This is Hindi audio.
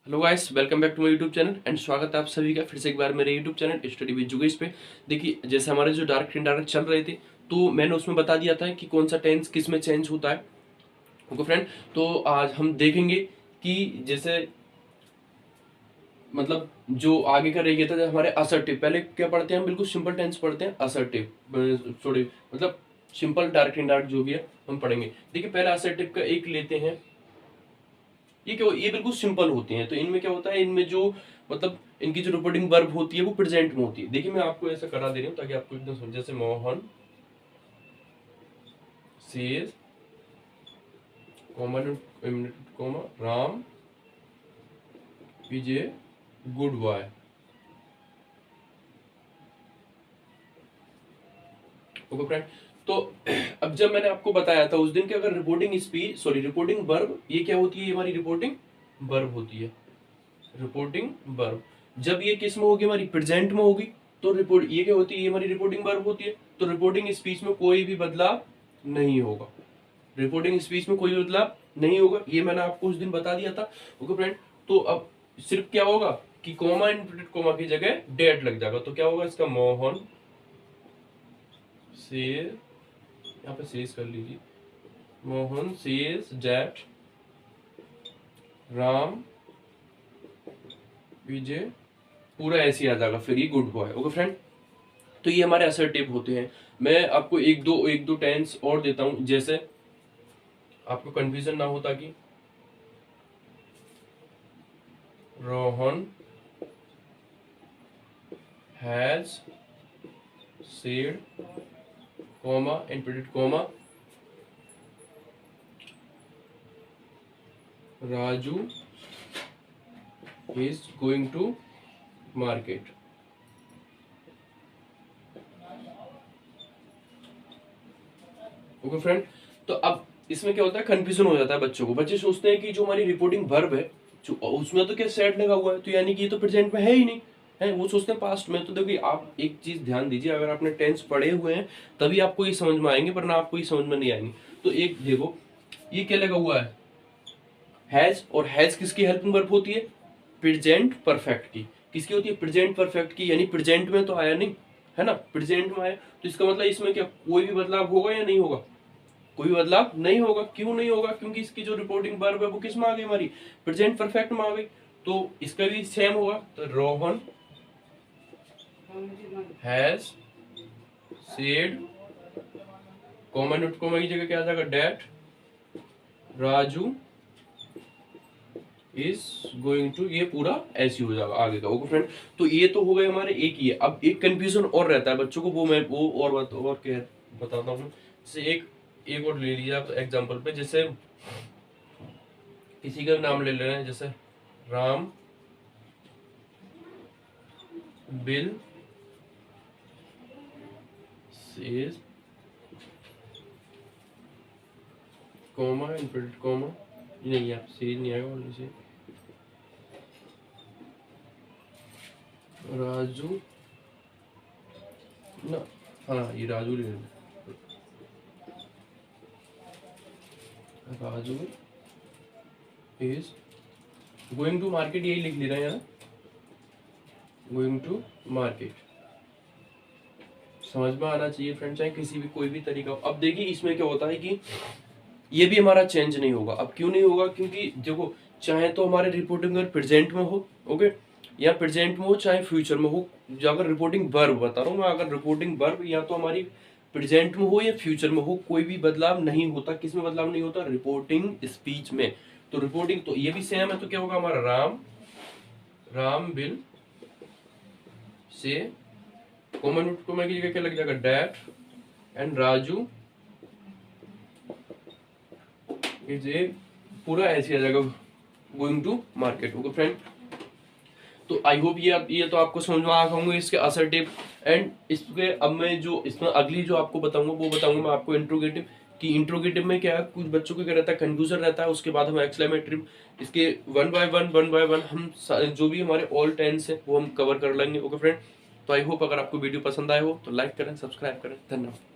Hello guys, welcome back to my YouTube channel and स्वागत है आप सभी का फिर से एक बार मेरे यूट्यूब चैनल स्टडी विद जुगेश पे। देखिए, जैसे हमारे जो डायरेक्ट इनडायरेक्ट चल रहे थे तो मैंने उसमें बता दिया था कि कौन सा टेंस किस में चेंज होता है। ओके फ्रेंड, तो आज हम देखेंगे कि जैसे मतलब जो आगे का रह गया था, हमारे असर्टिव। पहले क्या पढ़ते हैं हम? बिल्कुल सिंपल टेंस पढ़ते हैं, असर्टिव सॉरी मतलब सिंपल डायरेक्ट इनडायरेक्ट जो भी है हम पढ़ेंगे। देखिए, पहले असर्टिव का एक लेते हैं। ये बिल्कुल सिंपल होते हैं। तो इनमें क्या होता है, इनमें जो मतलब इनकी जो रिपोर्टिंग वर्ब होती है वो प्रेजेंट में होती है। देखिए, मैं आपको ऐसा करा दे रही हूँ ताकि आपको एकदम समझ। जैसे Mohan says comma Ram is a good boy. Okay friend, तो अब जब मैंने आपको बताया था उस दिन कि अगर रिपोर्टिंग वर्ब ये क्या होती है, ये हमारी रिपोर्टिंग वर्ब होती है। रिपोर्टिंग वर्ब जब ये किस में होगी, हमारी प्रेजेंट में होगी, तो रिपोर्ट ये क्या होती है, ये हमारी रिपोर्टिंग वर्ब होती है। तो रिपोर्टिंग स्पीच में कोई भी बदलाव नहीं होगा। रिपोर्टिंग स्पीच में कोई भी बदलाव नहीं होगा, ये मैंने आपको उस दिन बता दिया था। ओके फ्रेंड, तो अब सिर्फ क्या होगा कि कॉमा इनवर्टेड कॉमा की जगह डेट लग जाएगा। तो क्या होगा इसका? मोहन से, यहाँ पे सेज कर लीजिए, मोहन सेज दैट राम विजय, पूरा ऐसे ही आ जाएगा, फिर ये गुड बॉय। ओके फ्रेंड, तो ये हमारे असर्टिव होते हैं। मैं आपको एक दो टेंस और देता हूं, जैसे आपको कंफ्यूजन ना हो, ताकि Rohan has said comma inverted comma Raju is going to market. Okay friend, तो अब इसमें क्या होता है, कंफ्यूजन हो जाता है बच्चों को। बच्चे सोचते हैं कि जो हमारी रिपोर्टिंग वर्ब है जो उसमें तो क्या सेड लगा हुआ है, तो यानी कि ये तो प्रेजेंट में है ही नहीं है, वो सोचते हैं पास्ट में। तो देखिए, आप एक चीज ध्यान दीजिए, अगर आपने टेंस पढ़े हुए हैं तभी आपको ये समझ में आएंगे, वरना आपको ये समझ में नहीं आएंगे। तो एक देखो, ये क्या लगा हुआ है? हैज। और हैज किसकी हेल्पिंग वर्ब होती है? प्रेजेंट परफेक्ट की। किसकी होती है? प्रेजेंट परफेक्ट की, यानी प्रेजेंट में तो आया नहीं है ना, प्रेजेंट में आया। तो इसका मतलब इसमें क्या कोई भी बदलाव होगा या नहीं होगा? कोई बदलाव नहीं होगा। क्यों नहीं होगा? क्योंकि इसकी जो रिपोर्टिंग वर्ब है वो किस में आ गई, हमारी प्रेजेंट परफेक्ट में आ गई। तो इसका भी सेम होगा। तो Rohan has said, comma note comma की जगह क्या आ जाएगा? That Raju is going to, ये पूरा ऐसे हो जाएगा आगे का। ओके फ्रेंड, तो ये तो हो गए हमारे एक ही है। अब एक कंफ्यूजन और रहता है बच्चों को, वो मैं वो और क्या बताता हूँ। जैसे एक और ले लीजिए आप एग्जांपल पे। जैसे किसी का नाम ले रहे हैं, जैसे Ram bill says comma inverted comma, नहीं आप सेज नहीं आएगा, और से राजू ना, हाँ ये राजू ले लो। Raju is going to market, यही लिख ले रहे हैं यहाँ, गोइंग टू मार्केट। समझ में आना चाहिए फ्रेंड, चाहे किसी भी कोई भी तरीका। अब देखिए, इसमें क्या होता है कि ये भी हमारा चेंज नहीं होगा। अब क्यों नहीं होगा? क्योंकि देखो, चाहे तो हमारे रिपोर्टिंग अगर प्रेजेंट में हो, ओके, या प्रेजेंट में हो चाहे फ्यूचर में हो, जो अगर रिपोर्टिंग वर्ब बता रहा हूँ मैं, अगर रिपोर्टिंग वर्ब या तो हमारी प्रेजेंट में हो या फ्यूचर में हो, कोई भी बदलाव नहीं होता। किस में बदलाव नहीं होता? रिपोर्टिंग स्पीच में। तो रिपोर्टिंग तो ये भी सेम है, तो क्या होगा हमारा? राम विल से, कॉमन की जगह क्या लग जाएगा? That and Raju is a, पूरा ऐसे आ जाएगा, going to market. Okay friend, तो आई होप ये तो आपको समझ में आ होंगे इसके असर्टिव एंड इसके। अब मैं जो इसमें अगली जो आपको बताऊंगा वो बताऊंगा मैं आपको इंट्रोगेटिव। कि इंट्रोगेटिव में क्या है, कुछ बच्चों को क्या रहता है, कंफ्यूजन रहता है। उसके बाद हम एक्सक्लेमेटरी, इसके वन बाय वन हम जो भी हमारे ऑल टेंस है वो हम कवर कर लेंगे। ओके फ्रेंड, तो आई होप अगर आपको वीडियो पसंद आए हो तो लाइक करें, सब्सक्राइब करें। धन्यवाद।